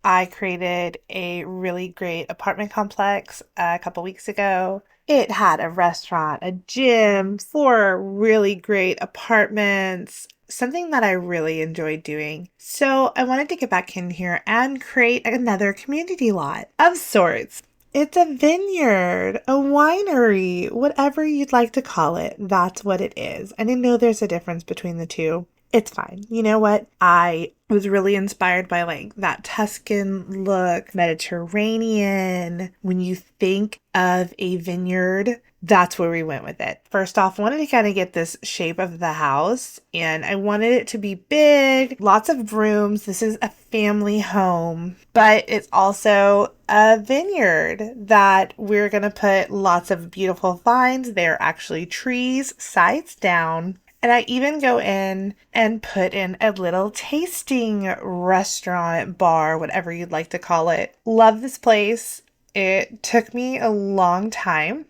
I created a really great apartment complex a couple weeks ago. It had a restaurant, a gym, four really great apartments, something that I really enjoyed doing. So I wanted to get back in here and create another community lot of sorts. It's a vineyard, a winery, whatever you'd like to call it. That's what it is. And I know there's a difference between the two. It's fine. You know what? I was really inspired by like that Tuscan look, Mediterranean. When you think of a vineyard, that's where we went with it. First off, I wanted to kind of get this shape of the house, and I wanted it to be big, lots of rooms. This is a family home, but it's also a vineyard that we're going to put lots of beautiful vines. They're actually trees, sides down. And I even go in and put in a little tasting restaurant, bar, whatever you'd like to call it. Love this place. It took me a long time,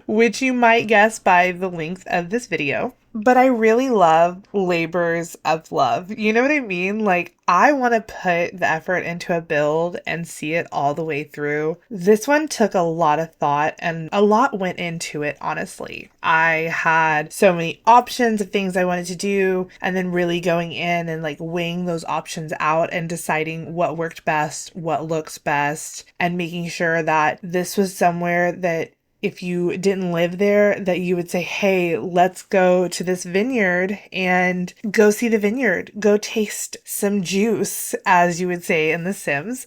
which you might guess by the length of this video. But I really love labors of love. You know what I mean? Like, I want to put the effort into a build and see it all the way through. This one took a lot of thought and a lot went into it, honestly. I had so many options of things I wanted to do, and then really going in and like weighing those options out and deciding what worked best, what looks best, and making sure that this was somewhere that if you didn't live there, that you would say, hey, let's go to this vineyard and go see the vineyard. Go taste some juice, as you would say in The Sims.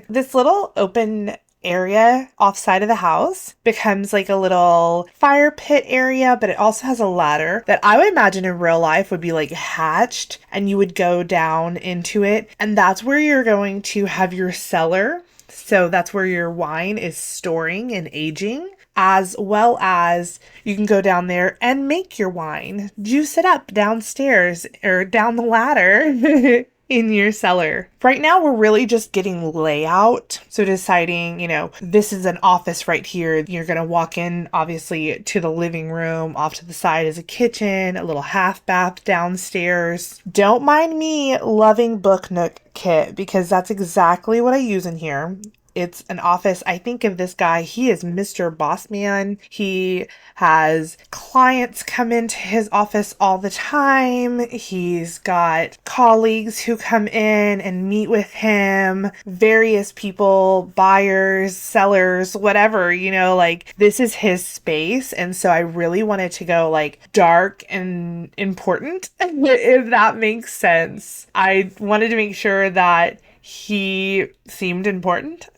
This little open area offside of the house becomes like a little fire pit area, but it also has a ladder that I would imagine in real life would be like hatched, and you would go down into it. And that's where you're going to have your cellar. So that's where your wine is storing and aging, as well as you can go down there and make your wine, juice it up downstairs or down the ladder in your cellar. Right now, we're really just getting layout. So deciding, this is an office right here. You're going to walk in, obviously, to the living room. Off to the side is a kitchen, a little half bath downstairs. Don't mind me loving Book Nook Kit, because that's exactly what I use in here. It's an office. I think of this guy, he is Mr. Bossman. He has clients come into his office all the time. He's got colleagues who come in and meet with him, various people, buyers, sellers, whatever, like this is his space. And so I really wanted to go like dark and important, if that makes sense. I wanted to make sure that he seemed important.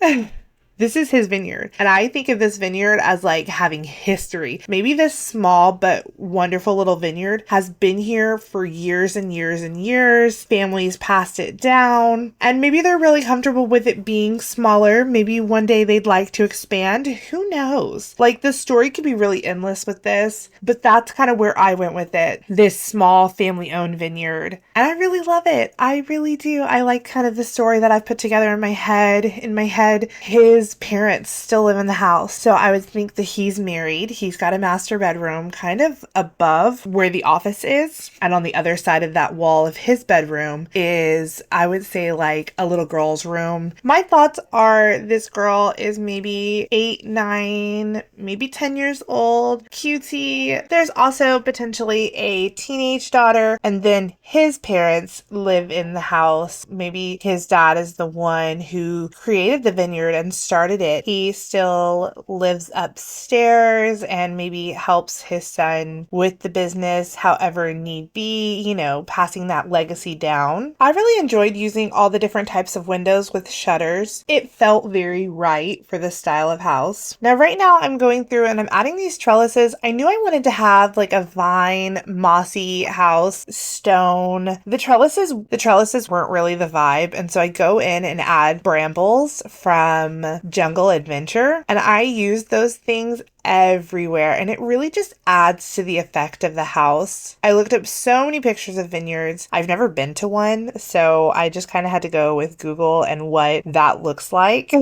This is his vineyard. And I think of this vineyard as like having history. Maybe this small but wonderful little vineyard has been here for years and years and years. Families passed it down, and maybe they're really comfortable with it being smaller. Maybe one day they'd like to expand. Who knows? Like, the story could be really endless with this, but that's kind of where I went with it. This small family-owned vineyard. And I really love it. I really do. I like kind of the story that I've put together in my head. His parents still live in the house, so I would think that he's married. He's got a master bedroom kind of above where the office is, and on the other side of that wall of his bedroom is, I would say, like a little girl's room. My thoughts are this girl is maybe 8, 9, maybe 10 years old, cutie. There's also potentially a teenage daughter, and then his parents live in the house. Maybe his dad is the one who created the vineyard and started it. He still lives upstairs and maybe helps his son with the business however need be, passing that legacy down. I really enjoyed using all the different types of windows with shutters. It felt very right for this style of house. Now, right now I'm going through and I'm adding these trellises. I knew I wanted to have like a vine, mossy house, stone. The trellises weren't really the vibe, and so I go in and add brambles from Jungle Adventure, and I use those things everywhere, and it really just adds to the effect of the house. I looked up so many pictures of vineyards. I've never been to one, so I just kind of had to go with Google and what that looks like.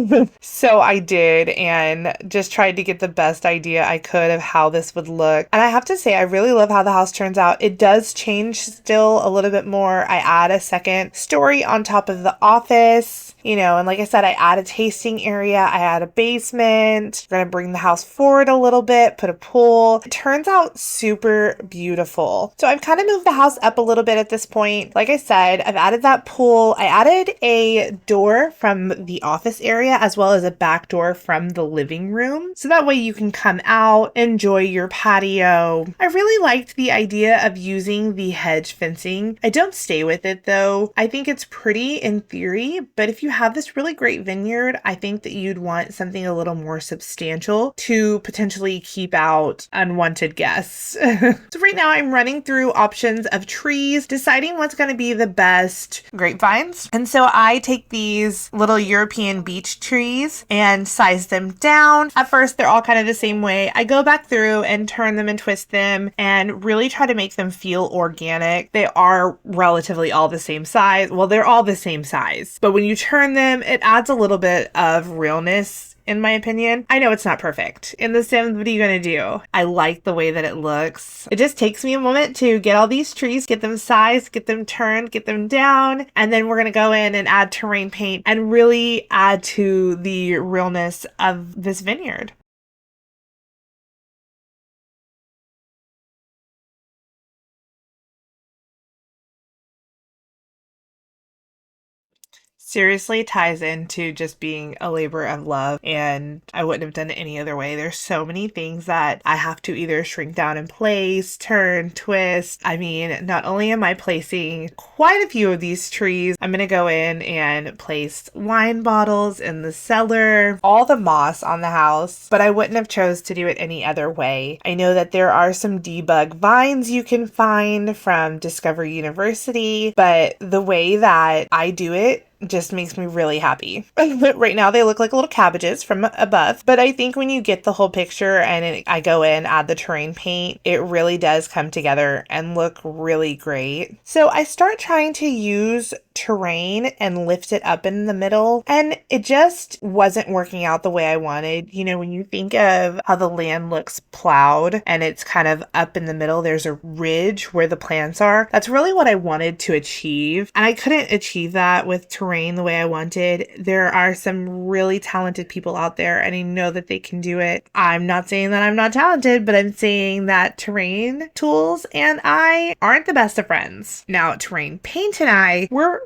So I did, and just tried to get the best idea I could of how this would look. And I have to say, I really love how the house turns out. It does change still a little bit more. I add a second story on top of the office, and like I said, I add a tasting area, I add a basement. We're gonna bring the house forward a little bit, put a pool. It turns out super beautiful. So I've kind of moved the house up a little bit at this point. Like I said, I've added that pool. I added a door from the office area as well as a back door from the living room. So that way you can come out, enjoy your patio. I really liked the idea of using the hedge fencing. I don't stay with it though. I think it's pretty in theory, but if you have this really great vineyard, I think that you'd want something a little more substantial to potentially keep out unwanted guests. So right now I'm running through options of trees, deciding what's going to be the best grapevines. And so I take these little European beech trees and size them down. At first, they're all kind of the same way. I go back through and turn them and twist them and really try to make them feel organic. They are relatively all the same size. Well, they're all the same size, but when you turn them, it adds a little bit of realness, in my opinion. I know it's not perfect. In The Sims, what are you gonna do? I like the way that it looks. It just takes me a moment to get all these trees, get them sized, get them turned, get them down, and then we're gonna go in and add terrain paint and really add to the realness of this vineyard. Seriously ties into just being a labor of love, and I wouldn't have done it any other way. There's so many things that I have to either shrink down in place, turn, twist. I mean, not only am I placing quite a few of these trees, I'm gonna go in and place wine bottles in the cellar, all the moss on the house, but I wouldn't have chose to do it any other way. I know that there are some debug vines you can find from Discovery University, but the way that I do it just makes me really happy. Right now they look like little cabbages from above, but I think when you get the whole picture and I go in, add the terrain paint, it really does come together and look really great. So I start trying to use terrain and lift it up in the middle, and it just wasn't working out the way I wanted. When you think of how the land looks plowed and it's kind of up in the middle, there's a ridge where the plants are. That's really what I wanted to achieve, and I couldn't achieve that with terrain the way I wanted. There are some really talented people out there, and I know that they can do it. I'm not saying that I'm not talented, but I'm saying that terrain tools and I aren't the best of friends. Now, terrain paint and I, we're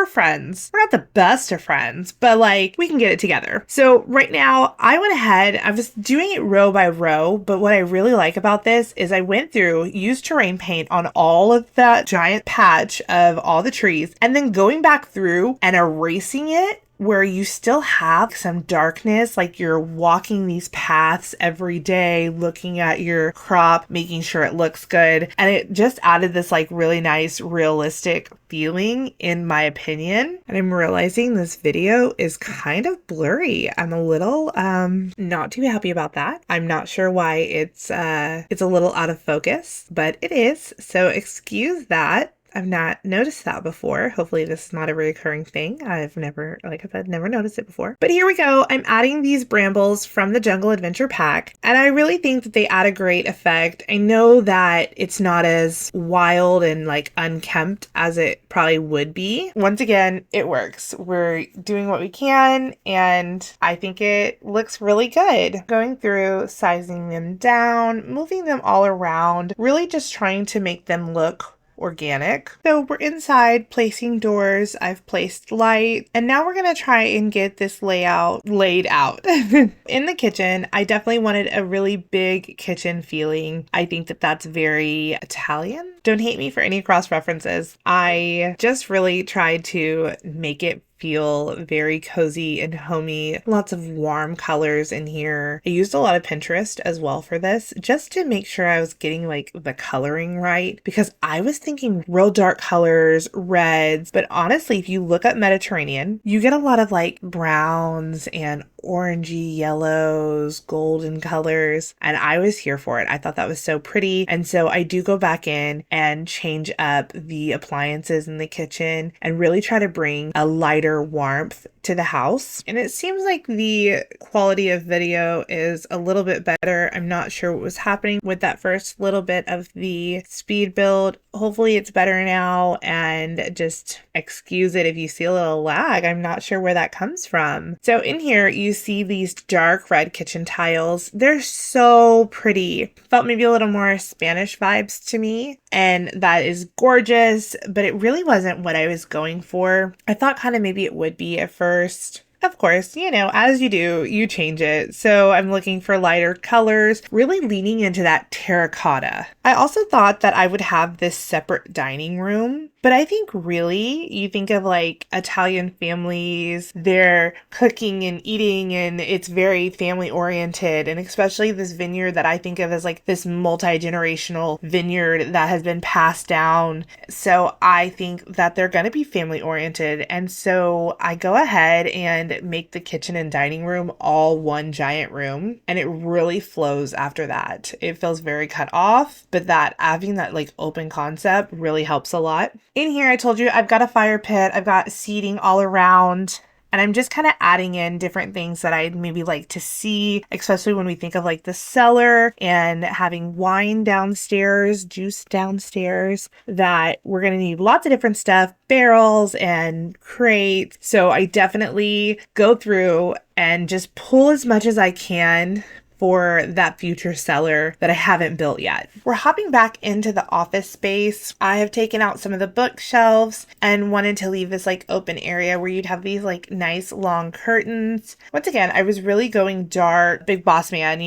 friends. We're not the best of friends, but we can get it together. So right now, I went ahead, I was doing it row by row, but what I really like about this is I went through, used terrain paint on all of that giant patch of all the trees, and then going back through and erasing it where you still have some darkness, like you're walking these paths every day, looking at your crop, making sure it looks good. And it just added this really nice, realistic feeling, in my opinion. And I'm realizing this video is kind of blurry. I'm a little not too happy about that. I'm not sure why it's a little out of focus, but it is. So excuse that. I've not noticed that before. Hopefully this is not a recurring thing. I've never, like I said, never noticed it before. But here we go. I'm adding these brambles from the Jungle Adventure pack, and I really think that they add a great effect. I know that it's not as wild and unkempt as it probably would be. Once again, it works. We're doing what we can, and I think it looks really good. Going through, sizing them down, moving them all around, really just trying to make them look organic. So we're inside placing doors. I've placed light, and now we're gonna try and get this layout laid out. In the kitchen, I definitely wanted a really big kitchen feeling. I think that that's very Italian. Don't hate me for any cross references. I just really tried to make it feel very cozy and homey. Lots of warm colors in here. I used a lot of Pinterest as well for this, just to make sure I was getting the coloring right, because I was thinking real dark colors, reds, but honestly, if you look up Mediterranean, you get a lot of browns and orangey yellows, golden colors, and I was here for it. I thought that was so pretty. And so I do go back in and change up the appliances in the kitchen and really try to bring a lighter warmth to the house. And it seems like the quality of video is a little bit better. I'm not sure what was happening with that first little bit of the speed build. Hopefully it's better now, and just excuse it if you see a little lag. I'm not sure where that comes from. So in here you see these dark red kitchen tiles. They're so pretty. Felt maybe a little more Spanish vibes to me, and that is gorgeous, but it really wasn't what I was going for. I thought kind of maybe it would be at first. Of course, as you do, you change it. So I'm looking for lighter colors, really leaning into that terracotta. I also thought that I would have this separate dining room, but I think really you think of like Italian families, they're cooking and eating and it's very family oriented. And especially this vineyard that I think of as like this multi-generational vineyard that has been passed down. So I think that they're going to be family oriented. And so I go ahead and make the kitchen and dining room all one giant room, and it really flows after that. It feels very cut off, but that having that like open concept really helps a lot. In here, I told you I've got a fire pit, I've got seating all around, and I'm just kind of adding in different things that I'd maybe like to see, especially when we think of like the cellar and having wine downstairs, juice downstairs, that we're going to need lots of different stuff, barrels and crates. So I definitely go through and just pull as much as I can for that future cellar that I haven't built yet. We're hopping back into the office space. I have taken out some of the bookshelves and wanted to leave this like open area where you'd have these like nice long curtains. Once again, I was really going dark, big boss man,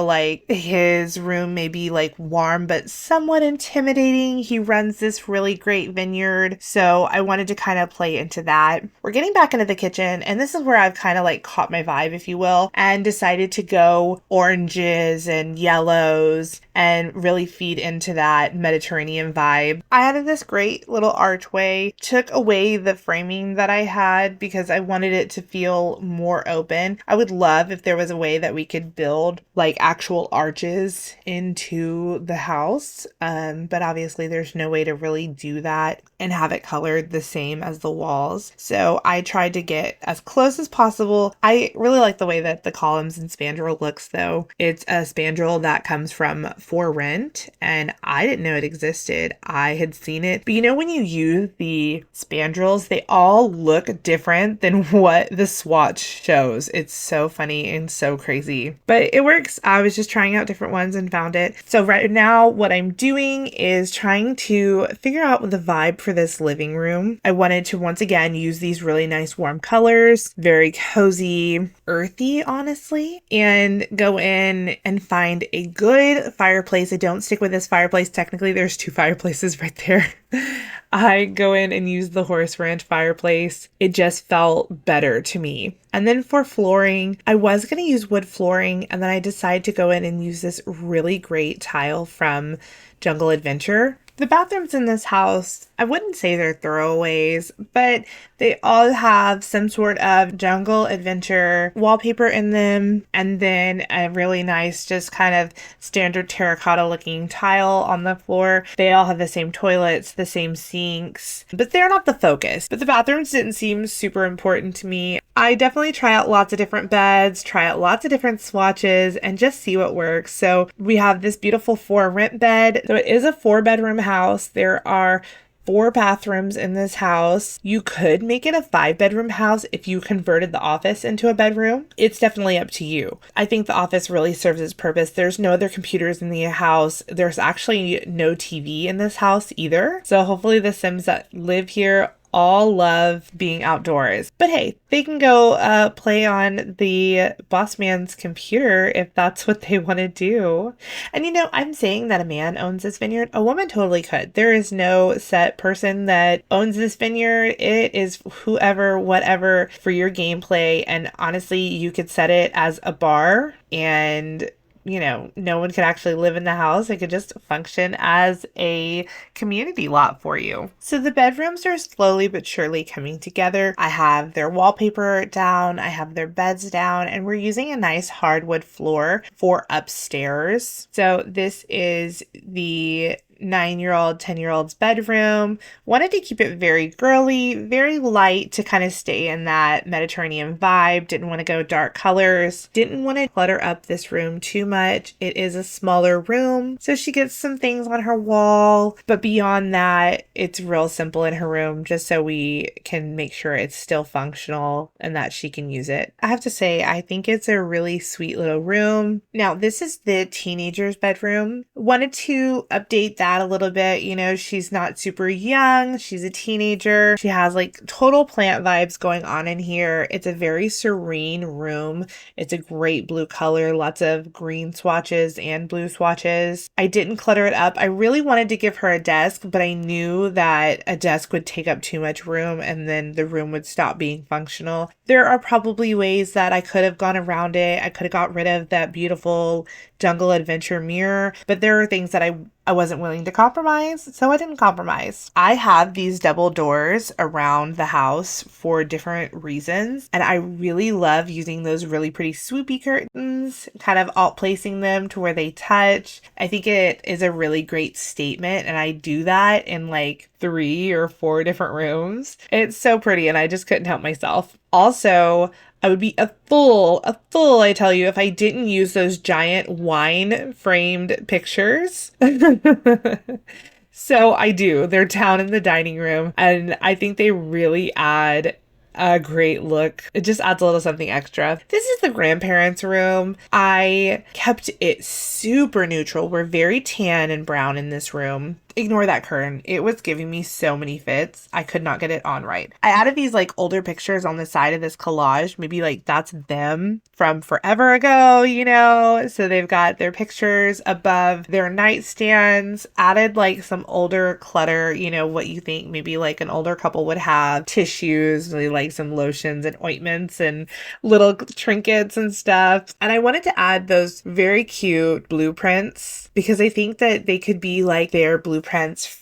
like his room may be like warm but somewhat intimidating. He runs this really great vineyard, so I wanted to kind of play into that. We're getting back into the kitchen, and this is where I've kind of like caught my vibe, if you will, and decided to go oranges and yellows and really feed into that Mediterranean vibe. I added this great little archway, took away the framing that I had because I wanted it to feel more open. I would love if there was a way that we could build like actual arches into the house, but obviously there's no way to really do that and have it colored the same as the walls. So I tried to get as close as possible. I really like the way that the columns and spandrel looks though. It's a spandrel that comes from For Rent, and I didn't know it existed. I had seen it, but when you use the spandrels, they all look different than what the swatch shows. It's so funny and so crazy, but it works. I was just trying out different ones and found it. So right now what I'm doing is trying to figure out the vibe for this living room. I wanted to once again use these really nice warm colors, very cozy, earthy, honestly, and go in and find a good fireplace. I don't stick with this fireplace. Technically, there's two fireplaces right there. I go in and use the Horse Ranch fireplace. It just felt better to me. And then for flooring, I was going to use wood flooring, and then I decided to go in and use this really great tile from Jungle Adventure. The bathrooms in this house, I wouldn't say they're throwaways, but they all have some sort of Jungle Adventure wallpaper in them, and then a really nice, just kind of standard terracotta looking tile on the floor. They all have the same toilets, the same sinks, but they're not the focus. But the bathrooms didn't seem super important to me. I definitely try out lots of different beds, try out lots of different swatches, and just see what works. So we have this beautiful For Rent bed. So it is a 4-bedroom house. There are 4 bathrooms in this house. You could make it a 5-bedroom house if you converted the office into a bedroom. It's definitely up to you. I think the office really serves its purpose. There's no other computers in the house. There's actually no TV in this house either. So hopefully the Sims that live here all love being outdoors. But hey, they can go play on the boss man's computer if that's what they want to do. And I'm saying that a man owns this vineyard. A woman totally could. There is no set person that owns this vineyard. It is whoever, whatever for your gameplay. And honestly, you could set it as a bar and no one could actually live in the house. It could just function as a community lot for you. So the bedrooms are slowly but surely coming together. I have their wallpaper down, I have their beds down, and we're using a nice hardwood floor for upstairs. So this is the 9-year-old, 10-year-old's bedroom. Wanted to keep it very girly, very light to kind of stay in that Mediterranean vibe. Didn't want to go dark colors. Didn't want to clutter up this room too much. It is a smaller room, so she gets some things on her wall. But beyond that, it's real simple in her room, just so we can make sure it's still functional and that she can use it. I have to say, I think it's a really sweet little room. Now, this is the teenager's bedroom. Wanted to update that a little bit. She's not super young. She's a teenager. She has like total plant vibes going on in here. It's a very serene room. It's a great blue color, lots of green swatches and blue swatches. I didn't clutter it up. I really wanted to give her a desk, but I knew that a desk would take up too much room and then the room would stop being functional. There are probably ways that I could have gone around it. I could have got rid of that beautiful jungle adventure mirror, but there are things that I wasn't willing to compromise, so I didn't compromise. I have these double doors around the house for different reasons, and I really love using those really pretty swoopy curtains, kind of alt placing them to where they touch. I think it is a really great statement, and I do that in like 3 or 4 different rooms. It's so pretty, and I just couldn't help myself. Also, I would be a fool, I tell you, if I didn't use those giant wine framed pictures. So I do. They're down in the dining room, and I think they really add a great look. It just adds a little something extra. This is the grandparents' room. I kept it super neutral. We're very tan and brown in this room. Ignore that curtain. It was giving me so many fits. I could not get it on right. I added these like older pictures on the side of this collage. Maybe like that's them from forever ago, So they've got their pictures above their nightstands. Added like some older clutter, what you think maybe like an older couple would have. Tissues, really like some lotions and ointments and little trinkets and stuff. And I wanted to add those very cute blueprints because I think that they could be like their blueprints.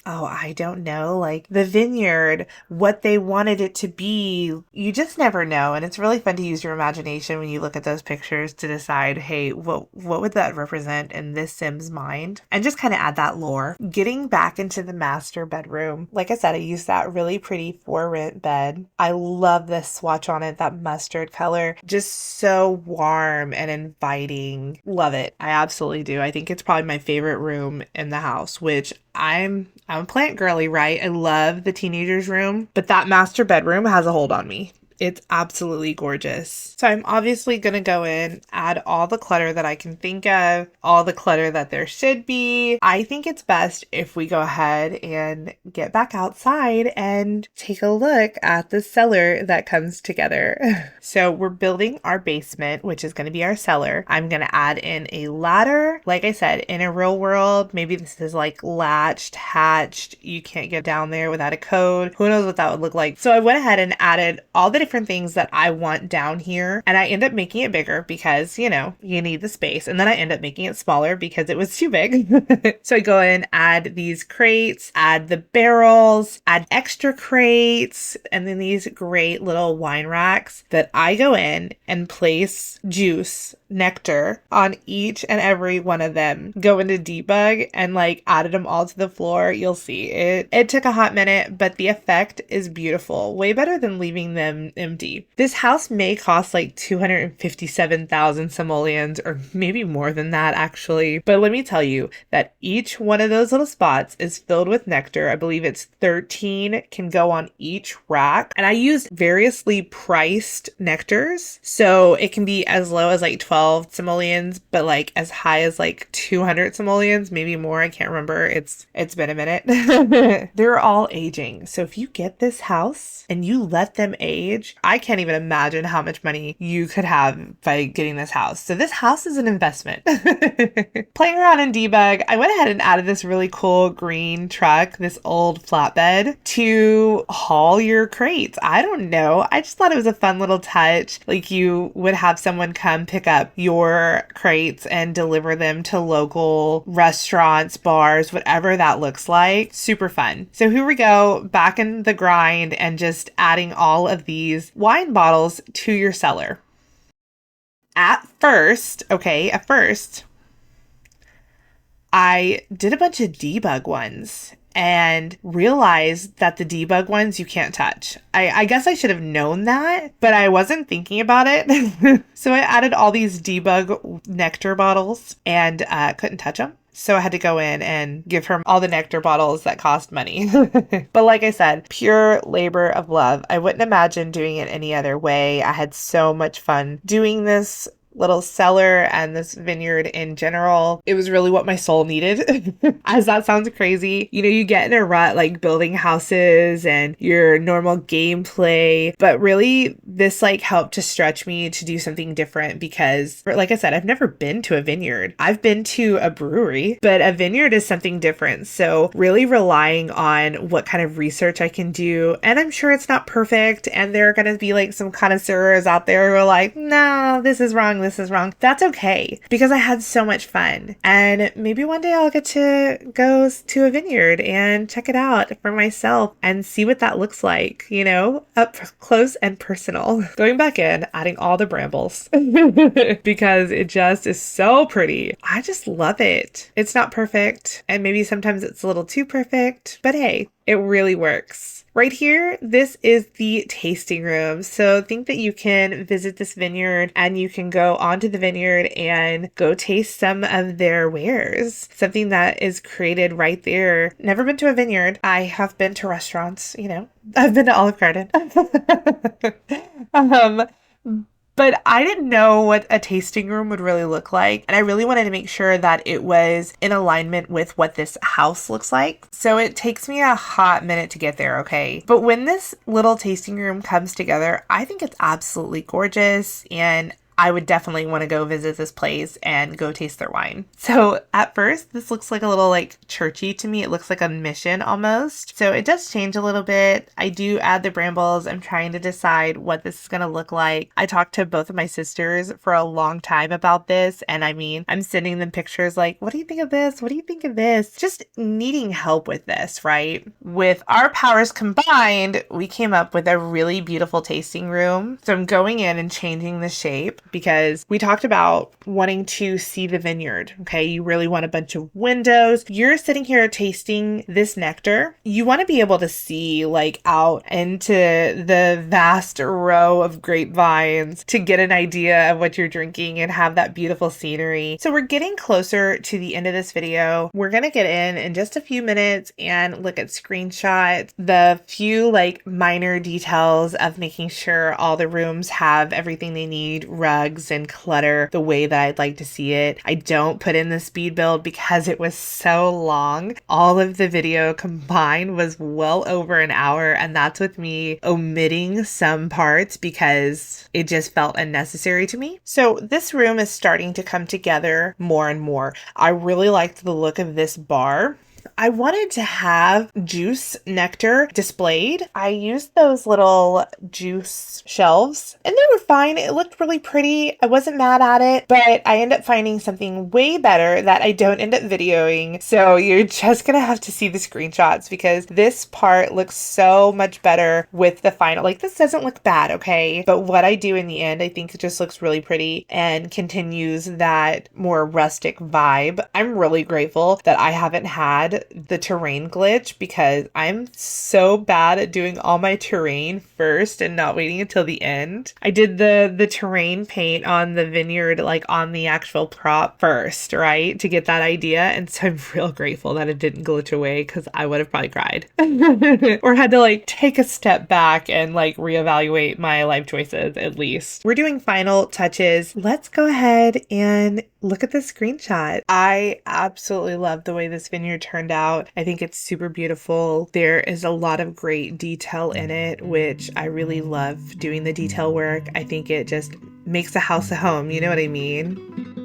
I don't know, like the vineyard, what they wanted it to be. You just never know. And it's really fun to use your imagination when you look at those pictures to decide, hey, what would that represent in this Sim's mind? And just kind of add that lore. Getting back into the master bedroom. Like I said, I used that really pretty for rent bed. I love this swatch on it, that mustard color. Just so warm and inviting. Love it. I absolutely do. I think it's probably my favorite room in the house, which I'm a plant girly, right? I love the teenager's room, but that master bedroom has a hold on me. It's absolutely gorgeous. So I'm obviously going to go in, add all the clutter that I can think of, all the clutter that there should be. I think it's best if we go ahead and get back outside and take a look at the cellar that comes together. So we're building our basement, which is going to be our cellar. I'm going to add in a ladder. Like I said, in a real world, maybe this is like latched, hatched. You can't get down there without a code. Who knows what that would look like? So I went ahead and added all the different things that I want down here, and I end up making it bigger because you need the space, and then I end up making it smaller because it was too big. So I go in, add these crates, add the barrels, add extra crates, and then these great little wine racks that I go in and place juice, nectar on each and every one of them. Go into debug and like added them all to the floor. You'll see it took a hot minute, but the effect is beautiful. Way better than leaving them empty. This house may cost like 257,000 simoleons, or maybe more than that actually. But let me tell you that each one of those little spots is filled with nectar. I believe it's 13 can go on each rack. And I used variously priced nectars. So it can be as low as like 12 simoleons, but like as high as like 200 simoleons, maybe more. I can't remember. It's been a minute. They're all aging. So if you get this house and you let them age, huge. I can't even imagine how much money you could have by getting this house. So this house is an investment. Playing around in debug, I went ahead and added this really cool green truck, this old flatbed, to haul your crates. I don't know. I just thought it was a fun little touch. Like you would have someone come pick up your crates and deliver them to local restaurants, bars, whatever that looks like. Super fun. So here we go, back in the grind and just adding all of these wine bottles to your cellar. At first, I did a bunch of debug ones and realized that the debug ones you can't touch. I guess I should have known that, but I wasn't thinking about it. So I added all these debug nectar bottles and couldn't touch them. So I had to go in and give her all the nectar bottles that cost money. But like I said, pure labor of love. I wouldn't imagine doing it any other way. I had so much fun doing this little cellar and this vineyard in general. It was really what my soul needed. As that sounds crazy, you know, you get in a rut like building houses and your normal gameplay, but really this like helped to stretch me to do something different because, like I said, I've never been to a vineyard. I've been to a brewery, but a vineyard is something different. So really relying on what kind of research I can do. And I'm sure it's not perfect. And there are going to be like some connoisseurs out there who are like, no, this is wrong. This is wrong. That's okay because I had so much fun. And maybe one day I'll get to go to a vineyard and check it out for myself and see what that looks like, you know, up close and personal. Going back in, adding all the brambles because it just is so pretty. I just love it. It's not perfect. And maybe sometimes it's a little too perfect, but hey, it really works. Right here, this is the tasting room. So think that you can visit this vineyard and you can go onto the vineyard and go taste some of their wares. Something that is created right there. Never been to a vineyard. I have been to restaurants, you know. I've been to Olive Garden. But I didn't know what a tasting room would really look like. And I really wanted to make sure that it was in alignment with what this house looks like. So it takes me a hot minute to get there, okay? But when this little tasting room comes together, I think it's absolutely gorgeous. And I would definitely want to go visit this place and go taste their wine. So at first, this looks like a little like churchy to me. It looks like a mission almost. So it does change a little bit. I do add the brambles. I'm trying to decide what this is going to look like. I talked to both of my sisters for a long time about this. And I mean, I'm sending them pictures like, what do you think of this? What do you think of this? Just needing help with this, right? With our powers combined, we came up with a really beautiful tasting room. So I'm going in and changing the shape, because we talked about wanting to see the vineyard. Okay, you really want a bunch of windows. You're sitting here tasting this nectar. You want to be able to see like out into the vast row of grapevines to get an idea of what you're drinking and have that beautiful scenery. So we're getting closer to the end of this video. We're going to get in just a few minutes and look at screenshots, the few like minor details of making sure all the rooms have everything they need, rugs and clutter the way that I'd like to see it. I don't put in the speed build because it was so long. All of the video combined was well over an hour, and that's with me omitting some parts because it just felt unnecessary to me. So this room is starting to come together more and more. I really liked the look of this bar. I wanted to have juice nectar displayed. I used those little juice shelves and they were fine. It looked really pretty. I wasn't mad at it, but I ended up finding something way better that I don't end up videoing. So you're just going to have to see the screenshots because this part looks so much better with the final. Like this doesn't look bad, okay? But what I do in the end, I think it just looks really pretty and continues that more rustic vibe. I'm really grateful that I haven't had the terrain glitch because I'm so bad at doing all my terrain first and not waiting until the end. I did the terrain paint on the vineyard, like on the actual prop first, right? To get that idea. And so I'm real grateful that it didn't glitch away because I would have probably cried or had to like take a step back and like reevaluate my life choices at least. We're doing final touches. Let's go ahead and Look at this screenshot. I absolutely love the way this vineyard turned out. I think it's super beautiful. There is a lot of great detail in it, which I really love doing the detail work. I think it just makes the house a home. You know what I mean?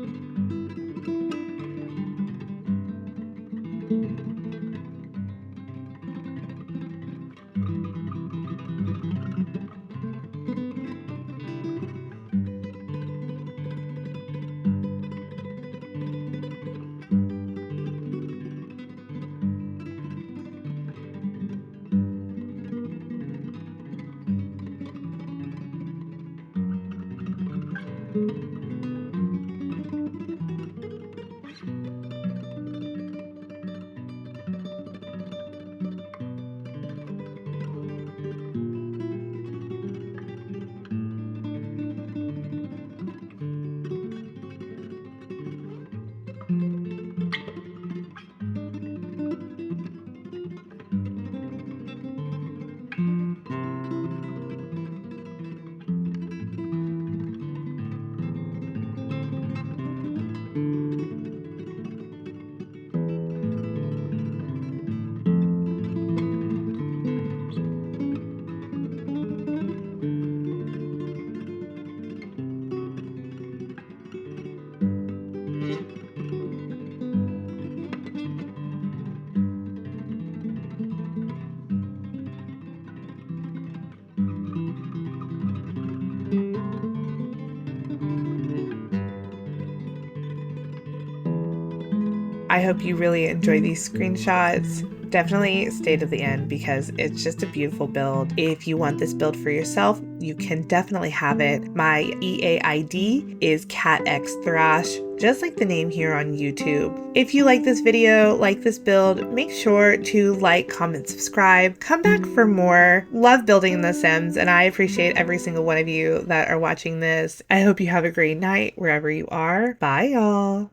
I hope you really enjoy these screenshots. Definitely stay to the end because it's just a beautiful build. If you want this build for yourself, you can definitely have it. My EAID is katxthrash, just like the name here on YouTube. If you like this video, like this build, make sure to like, comment, subscribe. Come back for more. Love building in The Sims, and I appreciate every single one of you that are watching this. I hope you have a great night wherever you are. Bye, y'all.